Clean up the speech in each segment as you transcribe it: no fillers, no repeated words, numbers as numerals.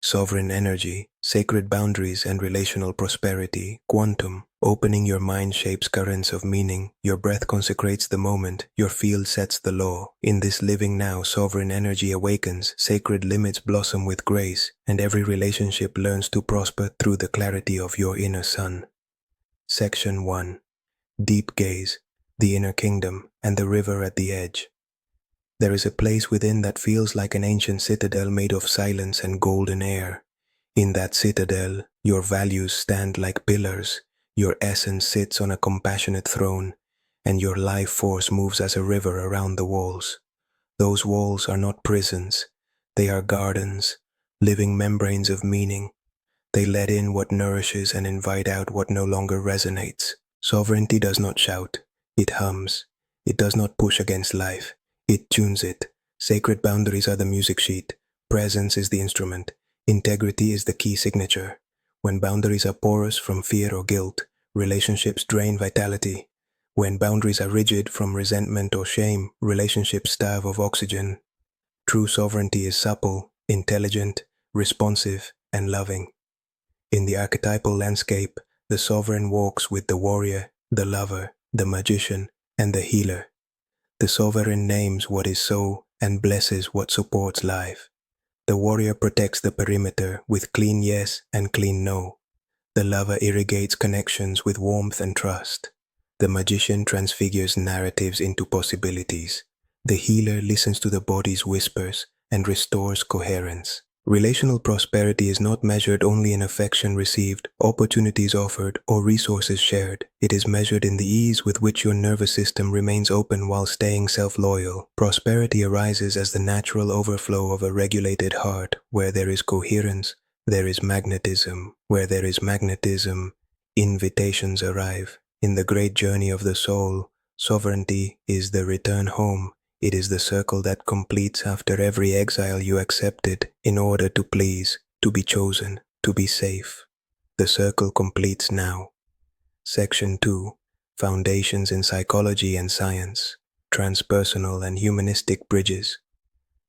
sovereign energy, sacred boundaries and relational prosperity, quantum. Opening your mind shapes currents of meaning, your breath consecrates the moment, your field sets the law. In this living now, sovereign energy awakens, sacred limits blossom with grace, and every relationship learns to prosper through the clarity of your inner sun. Section 1. Deep gaze, the inner kingdom, and the river at the edge. There is a place within that feels like an ancient citadel made of silence and golden air. In that citadel, your values stand like pillars, your essence sits on a compassionate throne, and your life force moves as a river around the walls. Those walls are not prisons, they are gardens, living membranes of meaning. They let in what nourishes and invite out what no longer resonates. Sovereignty does not shout, it hums. It does not push against life, it tunes it. Sacred boundaries are the music sheet, presence is the instrument, integrity is the key signature. When boundaries are porous from fear or guilt, relationships drain vitality. When boundaries are rigid from resentment or shame, relationships starve of oxygen. True sovereignty is supple, intelligent, responsive, and loving. In the archetypal landscape, the sovereign walks with the warrior, the lover, the magician, and the healer. The sovereign names what is so and blesses what supports life. The warrior protects the perimeter with clean yes and clean no. The lover irrigates connections with warmth and trust. The magician transfigures narratives into possibilities. The healer listens to the body's whispers and restores coherence. Relational prosperity is not measured only in affection received, opportunities offered, or resources shared. It is measured in the ease with which your nervous system remains open while staying self-loyal. Prosperity arises as the natural overflow of a regulated heart. Where there is coherence, there is magnetism. Where there is magnetism, invitations arrive. In the great journey of the soul, sovereignty is the return home. It is the circle that completes after every exile you accepted in order to please, to be chosen, to be safe. The circle completes now. Section 2. Foundations in Psychology and Science. Transpersonal and Humanistic Bridges.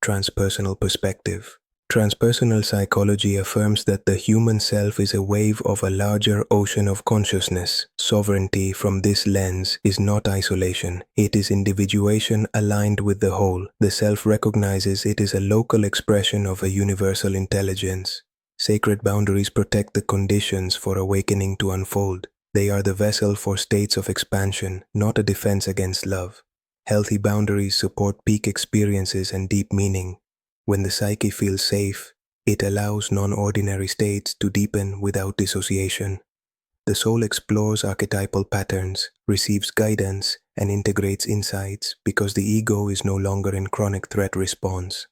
Transpersonal Perspective. Transpersonal psychology affirms that the human self is a wave of a larger ocean of consciousness. Sovereignty from this lens is not isolation, it is individuation aligned with the whole. The self recognizes it is a local expression of a universal intelligence. Sacred boundaries protect the conditions for awakening to unfold. They are the vessel for states of expansion, not a defense against love. Healthy boundaries support peak experiences and deep meaning. When the psyche feels safe, it allows non-ordinary states to deepen without dissociation. The soul explores archetypal patterns, receives guidance, and integrates insights because the ego is no longer in chronic threat response.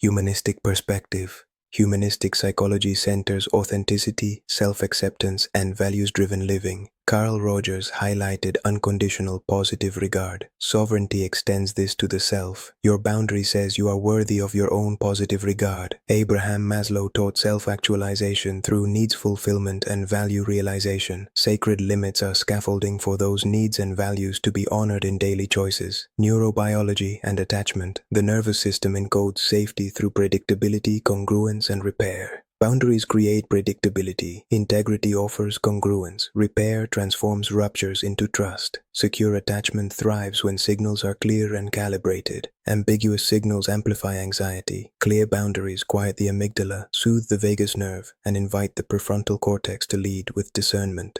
Humanistic perspective. Humanistic psychology centers authenticity, self-acceptance, and values-driven living. Carl Rogers highlighted unconditional positive regard. Sovereignty extends this to the self. Your boundary says you are worthy of your own positive regard. Abraham Maslow taught self-actualization through needs fulfillment and value realization. Sacred limits are scaffolding for those needs and values to be honored in daily choices. Neurobiology and attachment. The nervous system encodes safety through predictability, congruence, and repair. Boundaries create predictability. Integrity offers congruence. Repair transforms ruptures into trust. Secure attachment thrives when signals are clear and calibrated. Ambiguous signals amplify anxiety. Clear boundaries quiet the amygdala, soothe the vagus nerve, and invite the prefrontal cortex to lead with discernment.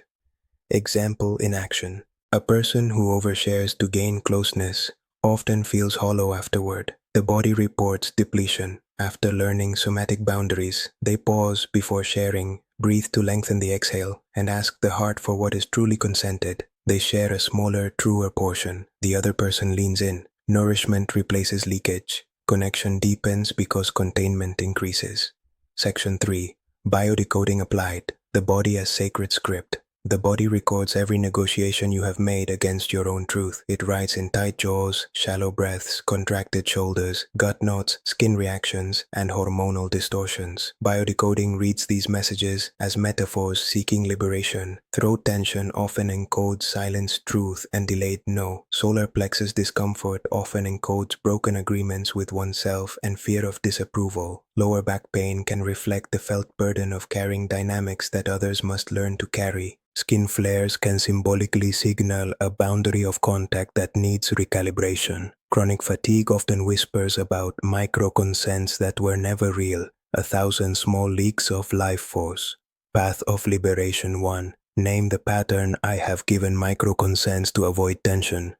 Example in action. A person who overshares to gain closeness often feels hollow afterward. The body reports depletion. After learning somatic boundaries, they pause before sharing, breathe to lengthen the exhale, and ask the heart for what is truly consented. They share a smaller, truer portion. The other person leans in. Nourishment replaces leakage. Connection deepens because containment increases. Section 3. Biodecoding applied. The body as sacred script. The body records every negotiation you have made against your own truth. It writes in tight jaws, shallow breaths, contracted shoulders, gut knots, skin reactions, and hormonal distortions. Biodecoding reads these messages as metaphors seeking liberation. Throat tension often encodes silenced truth and delayed no. Solar plexus discomfort often encodes broken agreements with oneself and fear of disapproval. Lower back pain can reflect the felt burden of carrying dynamics that others must learn to carry. Skin flares can symbolically signal a boundary of contact that needs recalibration. Chronic fatigue often whispers about micro-consents that were never real, 1,000 small leaks of life force. Path of Liberation 1. Name the pattern I have given micro-consents to avoid tension.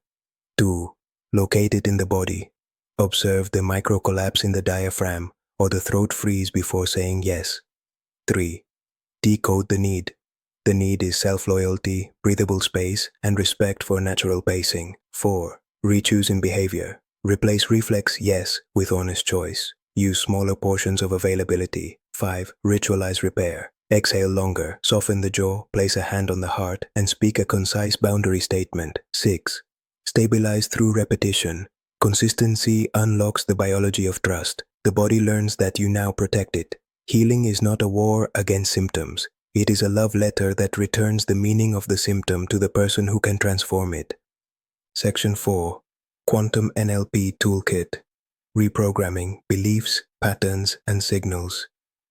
2. Locate it in the body. Observe the micro-collapse in the diaphragm or the throat freeze before saying yes. 3. Decode the need. The need is self-loyalty, breathable space, and respect for natural pacing. 4. Rechoose in behavior. Replace reflex yes with honest choice. Use smaller portions of availability. 5. Ritualize repair. Exhale longer, soften the jaw, place a hand on the heart, and speak a concise boundary statement. 6. Stabilize through repetition. Consistency unlocks the biology of trust. The body learns that you now protect it. Healing is not a war against symptoms. It is a love letter that returns the meaning of the symptom to the person who can transform it. Section 4. Quantum NLP Toolkit. Reprogramming beliefs, patterns, and signals.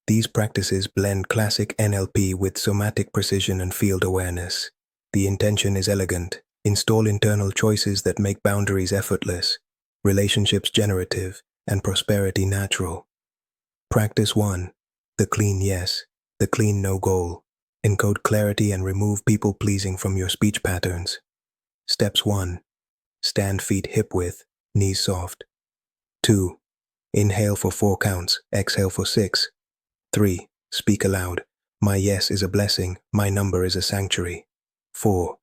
These practices blend classic NLP with somatic precision and field awareness. The intention is elegant. Install internal choices that make boundaries effortless, relationships generative, and prosperity natural. Practice 1. The clean yes. The clean no goal. Encode clarity and remove people-pleasing from your speech patterns. Steps 1. Stand feet hip width, knees soft. 2. Inhale for 4 counts, exhale for 6. 3. Speak aloud. My yes is a blessing, my number is a sanctuary. 4.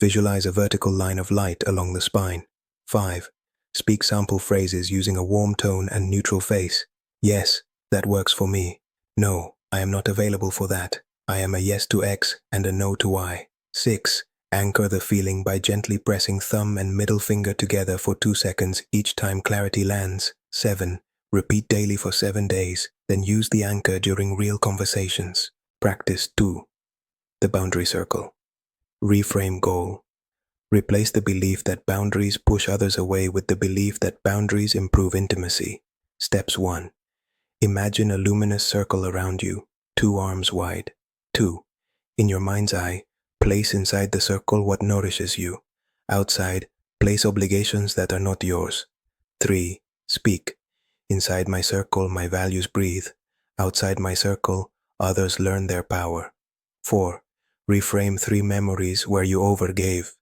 Visualize a vertical line of light along the spine. 5. Speak sample phrases using a warm tone and neutral face. Yes, that works for me. No, I am not available for that. I am a yes to X and a no to Y. 6. Anchor the feeling by gently pressing thumb and middle finger together for 2 seconds each time clarity lands. 7. Repeat daily for 7 days, then use the anchor during real conversations. Practice 2. The boundary circle. Reframe goal. Replace the belief that boundaries push others away with the belief that boundaries improve intimacy. Steps 1. Imagine a luminous circle around you, 2 arms wide. 2. In your mind's eye, place inside the circle what nourishes you. Outside, place obligations that are not yours. 3. Speak. Inside my circle, my values breathe. Outside my circle, others learn their power. 4. Reframe 3 memories where you overgave.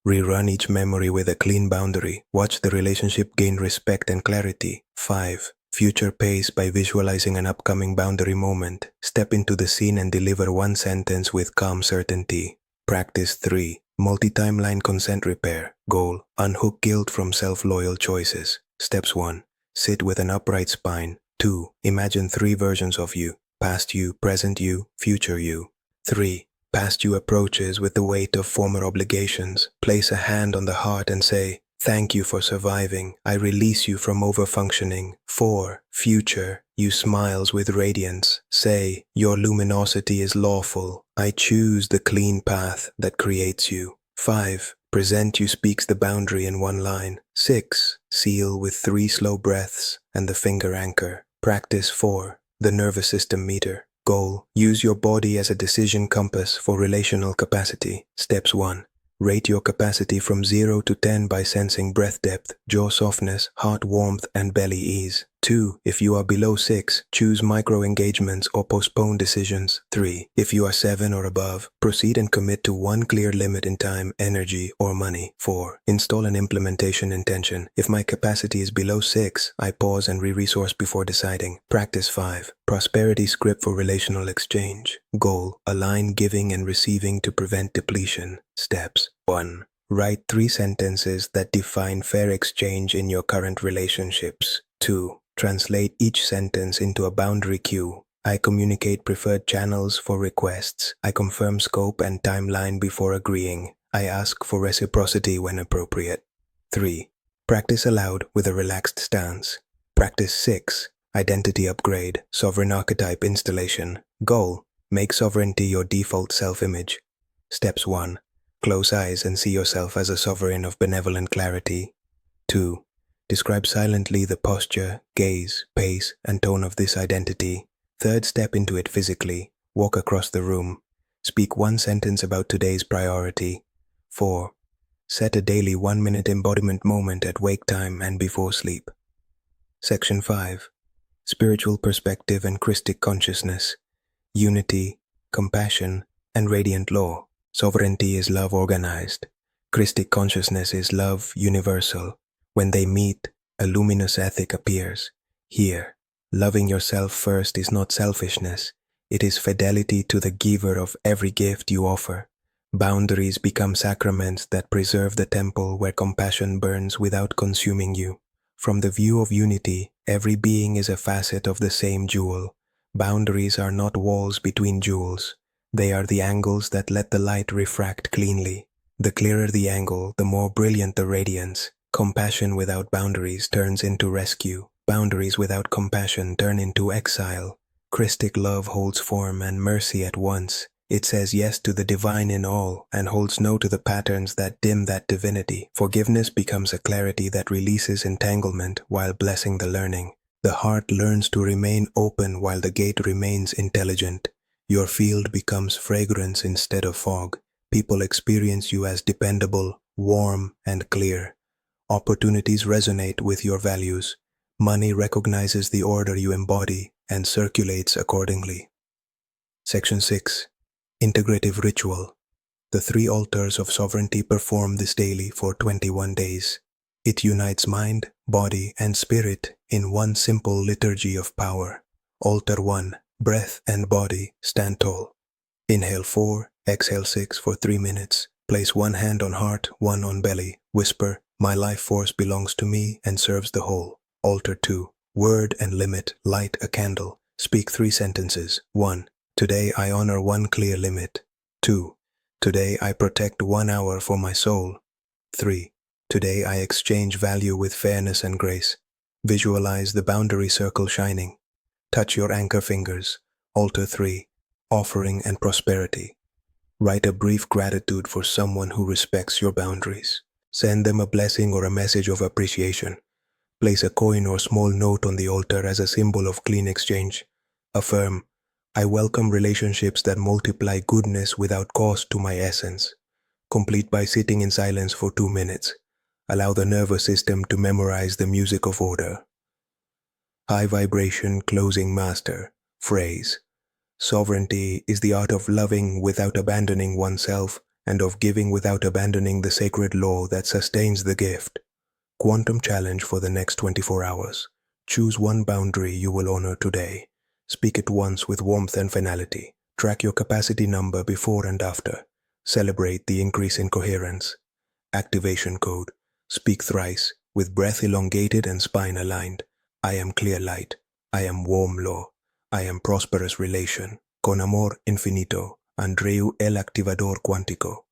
Rerun each memory with a clean boundary. Watch the relationship gain respect and clarity. 5. Future pace by visualizing an upcoming boundary moment. Step into the scene and deliver 1 sentence with calm certainty. Practice 3. Multi-timeline consent repair. Goal. Unhook guilt from self-loyal choices. Steps 1. Sit with an upright spine. 2. Imagine 3 versions of you. Past you, present you, future you. 3. Past you approaches with the weight of former obligations. Place a hand on the heart and say, thank you for surviving. I release you from overfunctioning. 4. Future, you smiles with radiance. Say, your luminosity is lawful. I choose the clean path that creates you. 5. Present you speaks the boundary in 1 line. 6. Seal with 3 slow breaths and the finger anchor. Practice 4. The nervous system meter. Goal. Use your body as a decision compass for relational capacity. Steps 1. Rate your capacity from 0 to 10 by sensing breath depth, jaw softness, heart warmth, and belly ease. 2. If you are below 6, choose micro-engagements or postpone decisions. 3. If you are 7 or above, proceed and commit to 1 clear limit in time, energy, or money. 4. Install an implementation intention. If my capacity is below 6, I pause and re-resource before deciding. Practice 5. Prosperity script for relational exchange. Goal. Align giving and receiving to prevent depletion. Steps. 1. Write 3 sentences that define fair exchange in your current relationships. 2. Translate each sentence into a boundary cue. I communicate preferred channels for requests. I confirm scope and timeline before agreeing. I ask for reciprocity when appropriate. 3. Practice aloud with a relaxed stance. Practice 6. Identity upgrade, sovereign archetype installation. Goal: make sovereignty your default self-image. Steps 1. Close eyes and see yourself as a sovereign of benevolent clarity. 2. Describe silently the posture, gaze, pace, and tone of this identity. Third, step into it physically. Walk across the room. Speak one sentence about today's priority. 4. Set a daily 1-minute embodiment moment at wake time and before sleep. Section 5. Spiritual perspective and Christic consciousness. Unity, compassion, and radiant law. Sovereignty is love organized. Christic consciousness is love universal. When they meet, a luminous ethic appears. Here, loving yourself first is not selfishness. It is fidelity to the giver of every gift you offer. Boundaries become sacraments that preserve the temple where compassion burns without consuming you. From the view of unity, every being is a facet of the same jewel. Boundaries are not walls between jewels. They are the angles that let the light refract cleanly. The clearer the angle, the more brilliant the radiance. Compassion without boundaries turns into rescue. Boundaries without compassion turn into exile. Christic love holds form and mercy at once. It says yes to the divine in all and holds no to the patterns that dim that divinity. Forgiveness becomes a clarity that releases entanglement while blessing the learning. The heart learns to remain open while the gate remains intelligent. Your field becomes fragrance instead of fog. People experience you as dependable, warm, and clear. Opportunities resonate with your values. Money recognizes the order you embody and circulates accordingly. Section 6. Integrative ritual. The 3 altars of sovereignty perform this daily for 21 days. It unites mind, body, and spirit in one simple liturgy of power. Altar 1. Breath and body stand tall. Inhale 4, exhale 6 for 3 minutes. Place one hand on heart, one on belly. Whisper, "My life force belongs to me and serves the whole." Altar 2. Word and limit. Light a candle. Speak 3 sentences. 1. Today I honor one clear limit. 2. Today I protect 1 hour for my soul. 3. Today I exchange value with fairness and grace. Visualize the boundary circle shining. Touch your anchor fingers. Altar 3. Offering and prosperity. Write a brief gratitude for someone who respects your boundaries. Send them a blessing or a message of appreciation. Place a coin or small note on the altar as a symbol of clean exchange. Affirm, "I welcome relationships that multiply goodness without cost to my essence." Complete by sitting in silence for 2 minutes. Allow the nervous system to memorize the music of order. High vibration closing master. Phrase. Sovereignty is the art of loving without abandoning oneself and of giving without abandoning the sacred law that sustains the gift. Quantum challenge for the next 24 hours. Choose one boundary you will honor today. Speak it once with warmth and finality. Track your capacity number before and after. Celebrate the increase in coherence. Activation code. Speak thrice, with breath elongated and spine aligned. I am clear light. I am warm law. I am prosperous relation. Con amor infinito. Andreu el activador cuántico.